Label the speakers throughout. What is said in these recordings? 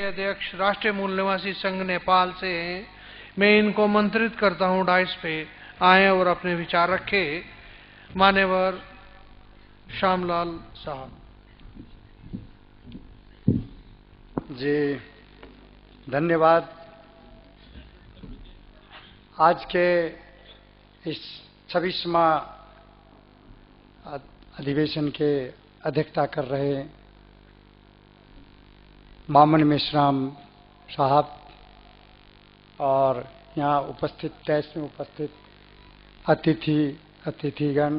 Speaker 1: अध्यक्ष राष्ट्रीय मूल निवासी संघ नेपाल से हैं। मैं इनको मंत्रित करता हूं डाइस पे आए और अपने विचार रखे। मान्यवर श्यामलाल साहब
Speaker 2: जी, धन्यवाद। आज के इस 26वां अधिवेशन के अध्यक्षता कर रहे मामन मेश्राम साहब और यहाँ उपस्थित डैश में उपस्थित अतिथिगण,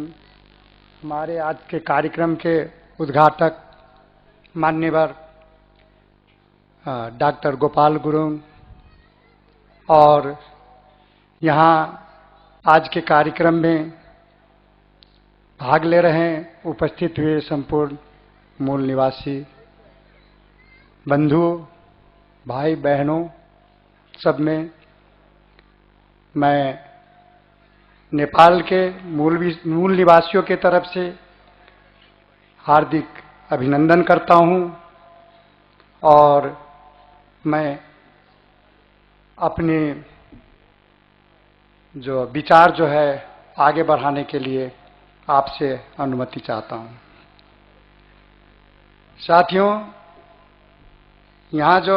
Speaker 2: हमारे आज के कार्यक्रम के उद्घाटक मान्यवर डॉक्टर गोपाल गुरुंग और यहाँ आज के कार्यक्रम में भाग ले रहे हैं उपस्थित हुए संपूर्ण मूल निवासी बंधु भाई बहनों, सब में मैं नेपाल के मूल निवासियों के तरफ से हार्दिक अभिनंदन करता हूं और मैं अपने जो विचार जो है आगे बढ़ाने के लिए आपसे अनुमति चाहता हूं। साथियों, यहाँ जो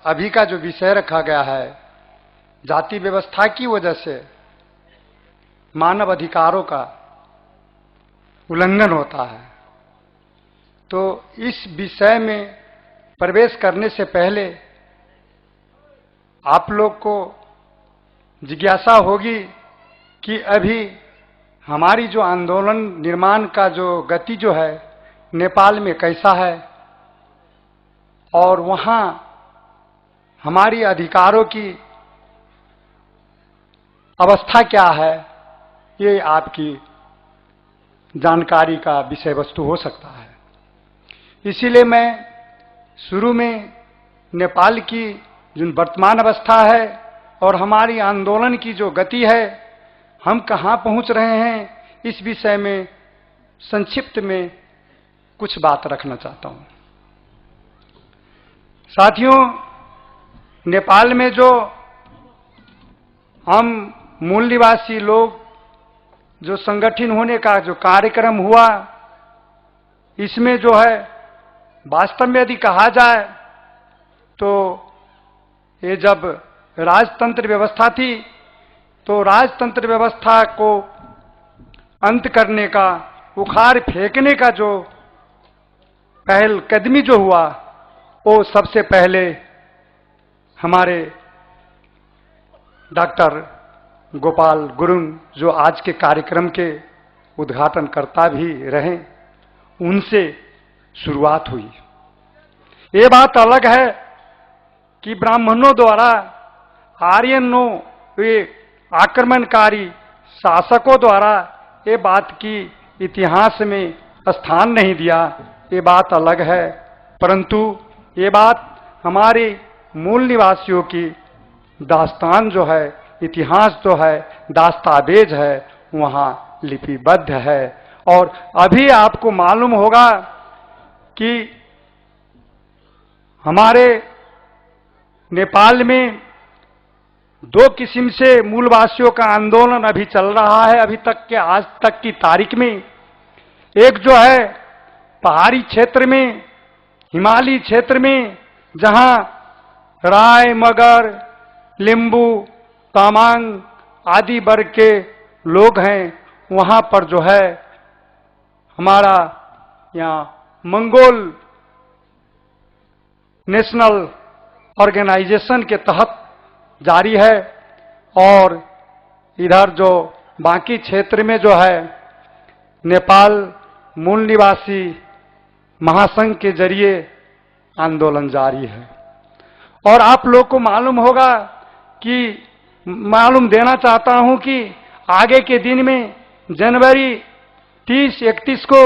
Speaker 2: अभी का जो विषय रखा गया है, जाति व्यवस्था की वजह से मानव अधिकारों का उल्लंघन होता है, तो इस विषय में प्रवेश करने से पहले आप लोग को जिज्ञासा होगी कि अभी हमारी जो आंदोलन निर्माण का जो गति जो है नेपाल में कैसा है और वहाँ हमारी अधिकारों की अवस्था क्या है, ये आपकी जानकारी का विषय वस्तु हो सकता है। इसीलिए मैं शुरू में नेपाल की जो वर्तमान अवस्था है और हमारी आंदोलन की जो गति है, हम कहाँ पहुँच रहे हैं, इस विषय में संक्षिप्त में कुछ बात रखना चाहता हूँ। साथियों, नेपाल में जो हम मूल निवासी लोग जो संगठन होने का जो कार्यक्रम हुआ, इसमें जो है वास्तव में यदि कहा जाए तो ये जब राजतंत्र व्यवस्था थी तो राजतंत्र व्यवस्था को अंत करने का, उखाड़ फेंकने का जो पहल कदमी जो हुआ, वो सबसे पहले हमारे डॉक्टर गोपाल गुरुंग, जो आज के कार्यक्रम के उद्घाटनकर्ता भी रहे, उनसे शुरुआत हुई। ये बात अलग है कि ब्राह्मणों द्वारा आर्यनों, वे आक्रमणकारी शासकों द्वारा ये बात की इतिहास में स्थान नहीं दिया, ये बात अलग है। परंतु ये बात हमारे मूल निवासियों की दास्तान जो है, इतिहास जो है, दास्तावेज है, वहाँ लिपिबद्ध है। और अभी आपको मालूम होगा कि हमारे नेपाल में दो किस्म से मूलवासियों का आंदोलन अभी चल रहा है, अभी तक के आज तक की तारीख में। एक जो है पहाड़ी क्षेत्र में, हिमालयी क्षेत्र में, जहां राय, मगर, लिंबू, तामांग आदि वर्ग के लोग हैं, वहां पर जो है हमारा यहाँ मंगोल नेशनल ऑर्गेनाइजेशन के तहत जारी है। और इधर जो बाकी क्षेत्र में जो है नेपाल मूल निवासी महासंघ के जरिए आंदोलन जारी है। और आप लोग को मालूम होगा कि मालूम देना चाहता हूं कि आगे के दिन में जनवरी 30-31 को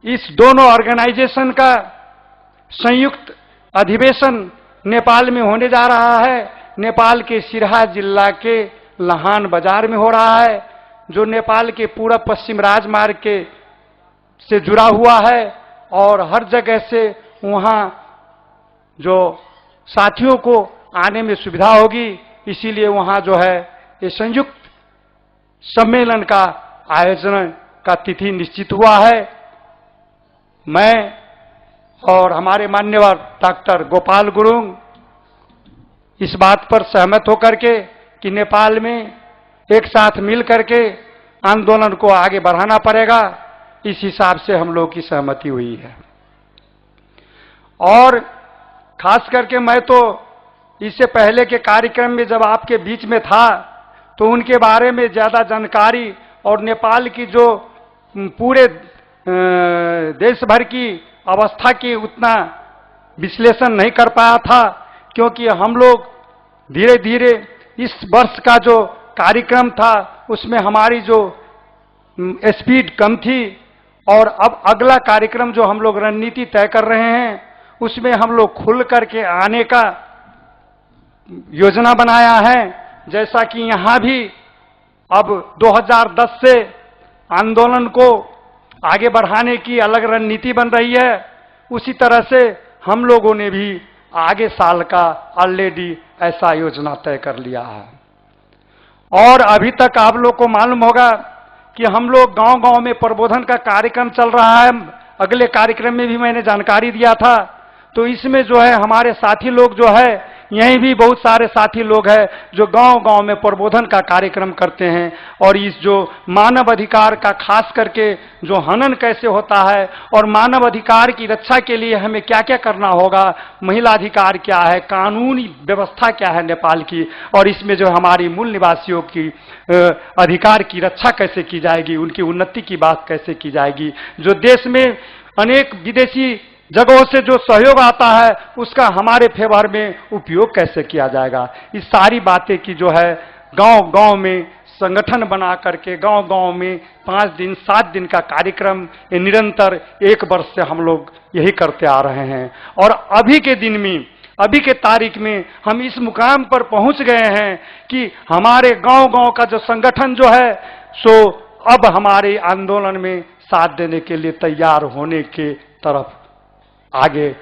Speaker 2: इस दोनों ऑर्गेनाइजेशन का संयुक्त अधिवेशन नेपाल में होने जा रहा है। नेपाल के सिरहा जिला के लहान बाजार में हो रहा है, जो नेपाल के पूर्व पश्चिम राजमार्ग के से जुड़ा हुआ है और हर जगह से वहां जो साथियों को आने में सुविधा होगी, इसीलिए वहां जो है ये संयुक्त सम्मेलन का आयोजन का तिथि निश्चित हुआ है। मैं और हमारे मान्यवर डॉक्टर गोपाल गुरुंग इस बात पर सहमत होकर के कि नेपाल में एक साथ मिल करके आंदोलन को आगे बढ़ाना पड़ेगा, इस हिसाब से हम लोग की सहमति हुई है। और खास करके मैं तो इससे पहले के कार्यक्रम में जब आपके बीच में था तो उनके बारे में ज़्यादा जानकारी और नेपाल की जो पूरे देश भर की अवस्था की उतना विश्लेषण नहीं कर पाया था, क्योंकि हम लोग धीरे धीरे इस वर्ष का जो कार्यक्रम था उसमें हमारी जो स्पीड कम थी, और अब अगला कार्यक्रम जो हम लोग रणनीति तय कर रहे हैं उसमें हम लोग खुल करके आने का योजना बनाया है। जैसा कि यहाँ भी अब 2010 से आंदोलन को आगे बढ़ाने की अलग रणनीति बन रही है, उसी तरह से हम लोगों ने भी आगे साल का ऑलरेडी ऐसा योजना तय कर लिया है। और अभी तक आप लोग को मालूम होगा कि हम लोग गांव-गांव में प्रबोधन का कार्यक्रम चल रहा है। अगले कार्यक्रम में भी मैंने जानकारी दिया था। तो इसमें जो है हमारे साथी लोग जो है, यहीं भी बहुत सारे साथी लोग हैं जो गांव-गांव में प्रबोधन का कार्यक्रम करते हैं, और इस जो मानव अधिकार का खास करके जो हनन कैसे होता है और मानव अधिकार की रक्षा के लिए हमें क्या क्या करना होगा, महिला अधिकार क्या है, कानूनी व्यवस्था क्या है नेपाल की, और इसमें जो हमारी मूल निवासियों की अधिकार की रक्षा कैसे की जाएगी, उनकी उन्नति की बात कैसे की जाएगी, जो देश में अनेक विदेशी जगहों से जो सहयोग आता है उसका हमारे फेवर में उपयोग कैसे किया जाएगा, इस सारी बातें की जो है गांव-गांव में संगठन बना करके गांव-गांव में 5 दिन 7 दिन का कार्यक्रम निरंतर 1 वर्ष से हम लोग यही करते आ रहे हैं। और अभी के दिन में, अभी के तारीख में हम इस मुकाम पर पहुंच गए हैं कि हमारे गांव-गांव का जो संगठन जो है सो अब हमारे आंदोलन में साथ देने के लिए तैयार होने के तरफ आगे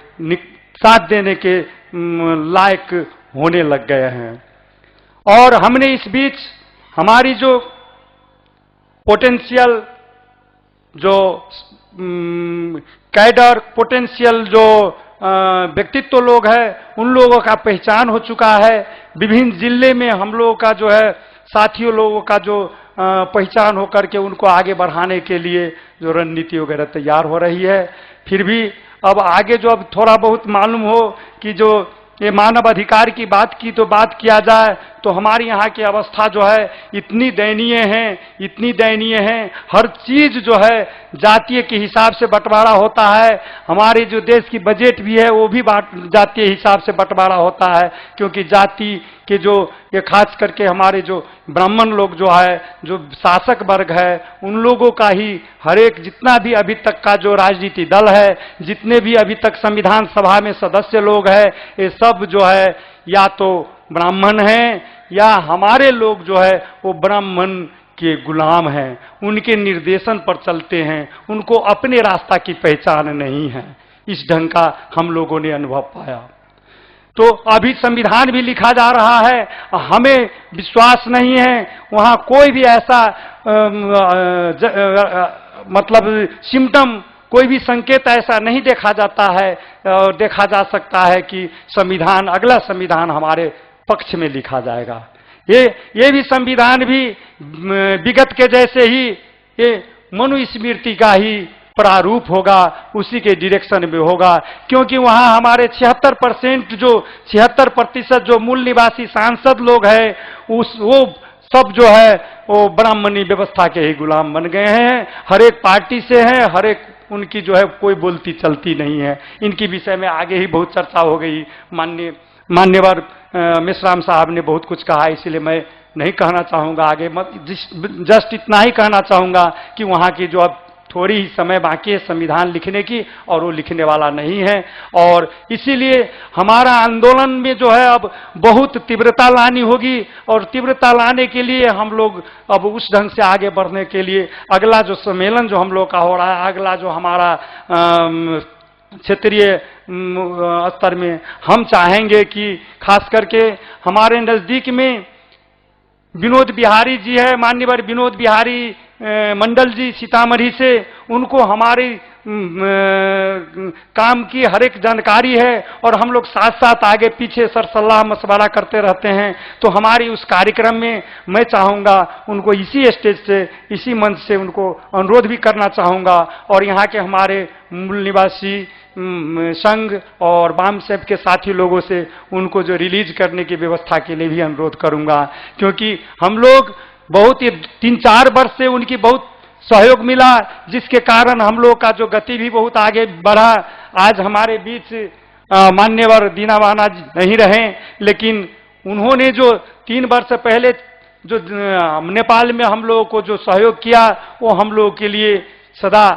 Speaker 2: साथ देने के लायक होने लग गए हैं। और हमने इस बीच हमारी जो पोटेंशियल जो कैडर पोटेंशियल जो व्यक्तित्व लोग हैं उन लोगों का पहचान हो चुका है। विभिन्न जिले में हम लोगों का जो है साथियों लोगों का जो पहचान हो करके उनको आगे बढ़ाने के लिए जो रणनीति वगैरह तैयार हो रही है। फिर भी अब आगे जो अब थोड़ा बहुत मालूम हो कि जो ये मानव अधिकार की बात की तो बात किया जाए तो हमारी यहाँ की अवस्था जो है इतनी दयनीय है, इतनी दयनीय है। हर चीज जो है जातीय के हिसाब से बंटवारा होता है। हमारे जो देश की बजट भी है वो भी जातीय हिसाब से बंटवारा होता है, क्योंकि जाति के जो ये खास करके हमारे जो ब्राह्मण लोग जो है, जो शासक वर्ग है, उन लोगों का ही हर एक जितना भी अभी तक का जो राजनीति दल है, जितने भी अभी तक संविधान सभा में सदस्य लोग हैं, ये सब जो है या तो ब्राह्मण हैं या हमारे लोग जो है वो ब्राह्मण के गुलाम हैं, उनके निर्देशन पर चलते हैं, उनको अपने रास्ता की पहचान नहीं है। इस ढंग का हम लोगों ने अनुभव पाया। तो अभी संविधान भी लिखा जा रहा है, हमें विश्वास नहीं है वहां कोई भी ऐसा मतलब सिम्टम, कोई भी संकेत ऐसा नहीं देखा जाता है और देखा जा सकता है कि संविधान, अगला संविधान हमारे पक्ष में लिखा जाएगा। ये भी संविधान भी विगत के जैसे ही ये मनुस्मृति का ही प्रारूप होगा, उसी के डायरेक्शन में होगा, क्योंकि वहां हमारे 76% जो मूल निवासी सांसद लोग हैं वो सब जो है वो ब्राह्मणी व्यवस्था के ही गुलाम बन गए हैं। हर एक पार्टी से हैं, हर एक उनकी जो है कोई बोलती चलती नहीं है। इनकी विषय में आगे ही बहुत चर्चा हो गई। मान्यवर मेश्राम साहब ने बहुत कुछ कहा, इसलिए मैं नहीं कहना चाहूँगा आगे। जस्ट इतना ही कहना चाहूँगा कि वहाँ की जो अब थोड़ी ही समय बाकी है संविधान लिखने की, और वो लिखने वाला नहीं है। और इसीलिए हमारा आंदोलन में जो है अब बहुत तीव्रता लानी होगी, और तीव्रता लाने के लिए हम लोग अब उस ढंग से आगे बढ़ने के लिए अगला जो सम्मेलन जो हम लोग का हो रहा है, अगला जो हमारा क्षेत्रीय स्तर में हम चाहेंगे कि खास करके हमारे नज़दीक में विनोद बिहारी जी है, माननीय विनोद बिहारी मंडल जी सीतामढ़ी से, उनको हमारी काम की हर एक जानकारी है और हम लोग साथ साथ आगे पीछे सर सलाह मशवरा करते रहते हैं। तो हमारी उस कार्यक्रम में मैं चाहूँगा उनको इसी स्टेज से, इसी मंच से उनको अनुरोध भी करना चाहूँगा और यहाँ के हमारे मूल निवासी संघ और वाम सेव के साथी लोगों से उनको जो रिलीज करने की व्यवस्था के लिए भी अनुरोध करूँगा, क्योंकि हम लोग बहुत ही 3-4 वर्ष से उनकी बहुत सहयोग मिला, जिसके कारण हम लोग का जो गति भी बहुत आगे बढ़ा। आज हमारे बीच मान्यवर दीना बहना नहीं रहे, लेकिन उन्होंने जो 3 वर्ष पहले जो नेपाल में हम लोगों को जो सहयोग किया वो हम लोगों के लिए सदा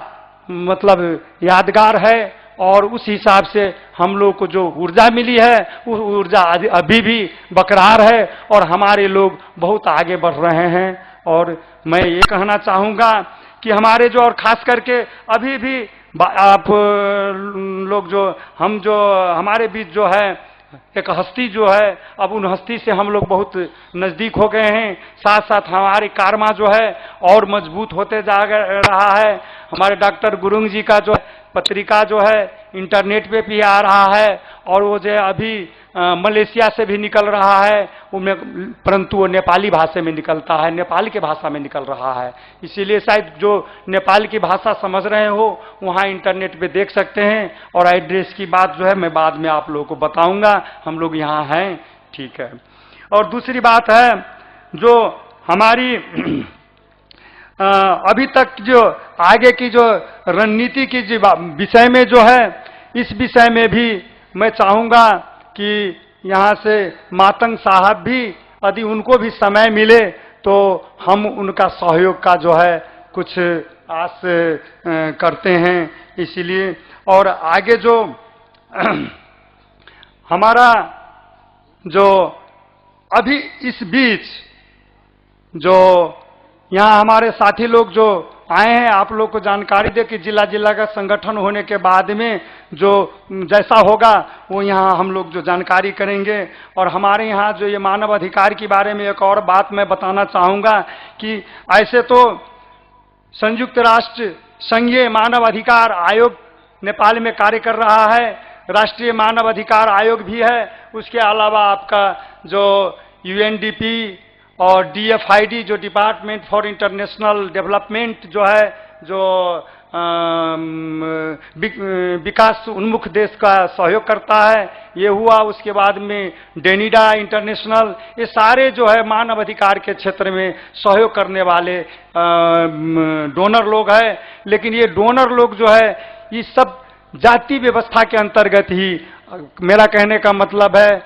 Speaker 2: मतलब यादगार है और उस हिसाब से हम लोग को जो ऊर्जा मिली है वो ऊर्जा अभी भी बरकरार है और हमारे लोग बहुत आगे बढ़ रहे हैं। और मैं ये कहना चाहूँगा कि हमारे जो और ख़ास करके अभी भी आप लोग जो हम जो हमारे बीच जो है एक हस्ती जो है, अब उन हस्ती से हम लोग बहुत नज़दीक हो गए हैं। साथ साथ हमारी कारमा जो है और मजबूत होते जा रहा है। हमारे डॉक्टर गुरुंग जी का जो पत्रिका जो है इंटरनेट पे भी आ रहा है और वो जो अभी मलेशिया से भी निकल रहा है, परंतु वो नेपाली भाषा में निकलता है, नेपाल की भाषा में निकल रहा है। इसीलिए शायद जो नेपाल की भाषा समझ रहे हो वहाँ इंटरनेट पे देख सकते हैं और एड्रेस की बात जो है मैं बाद में आप लोगों को बताऊंगा। हम लोग यहाँ हैं, ठीक है। और दूसरी बात है जो हमारी अभी तक जो आगे की जो रणनीति की जो विषय में जो है, इस विषय में भी मैं चाहूँगा कि यहाँ से मातंग साहब भी यदि उनको भी समय मिले तो हम उनका सहयोग का जो है कुछ आस करते हैं। इसीलिए और आगे जो हमारा जो अभी इस बीच जो यहाँ हमारे साथी लोग जो आए हैं, आप लोग को जानकारी दे कि जिला जिला का संगठन होने के बाद में जो जैसा होगा वो यहाँ हम लोग जो जानकारी करेंगे। और हमारे यहाँ जो ये मानव अधिकार के बारे में एक और बात मैं बताना चाहूँगा कि ऐसे तो संयुक्त राष्ट्र संघीय मानव अधिकार आयोग नेपाल में कार्य कर रहा है, राष्ट्रीय मानव अधिकार आयोग भी है, उसके अलावा आपका जो यूएनडीपी और डीएफआईडी जो डिपार्टमेंट फॉर इंटरनेशनल डेवलपमेंट जो है, जो विकास उन्मुख देश का सहयोग करता है, ये हुआ। उसके बाद में डेनिडा इंटरनेशनल, ये सारे जो है मानव अधिकार के क्षेत्र में सहयोग करने वाले डोनर लोग हैं। लेकिन ये डोनर लोग जो है ये सब जाति व्यवस्था के अंतर्गत ही, मेरा कहने का मतलब है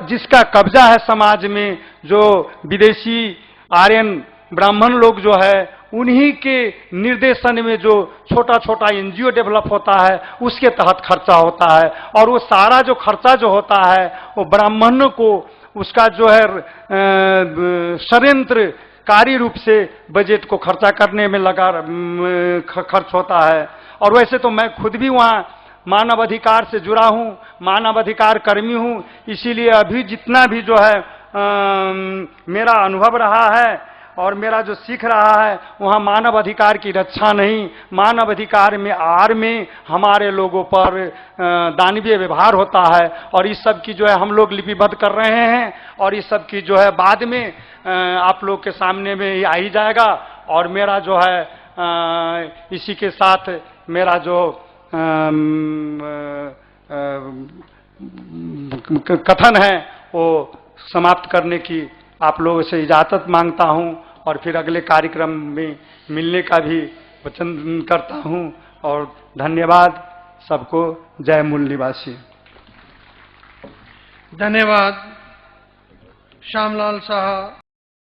Speaker 2: जिसका कब्जा है समाज में, जो विदेशी आर्यन ब्राह्मण लोग जो है उन्हीं के निर्देशन में जो छोटा छोटा एनजीओ डेवलप होता है उसके तहत खर्चा होता है। और वो सारा जो खर्चा जो होता है वो ब्राह्मणों को उसका जो है षड्यंत्रकारी रूप से बजट को खर्चा करने में लगा खर्च होता है। और वैसे तो मैं खुद भी वहाँ मानव अधिकार से जुड़ा हूँ, मानव अधिकार कर्मी हूँ, इसीलिए अभी जितना भी जो है मेरा अनुभव रहा है और मेरा जो सीख रहा है वहाँ मानव अधिकार की रक्षा नहीं, मानव अधिकार में आड़ में हमारे लोगों पर दानवीय व्यवहार होता है। और इस सब की जो है हम लोग लिपिबद्ध कर रहे हैं और इस सब की जो है बाद में आप लोग के सामने में ही आ ही जाएगा। और मेरा जो है इसी के साथ मेरा जो कथन है वो समाप्त करने की आप लोगों से इजाज़त मांगता हूं और फिर अगले कार्यक्रम में मिलने का भी वचन करता हूं। और धन्यवाद सबको। जय मूल निवासी।
Speaker 1: धन्यवाद श्यामलाल साहब।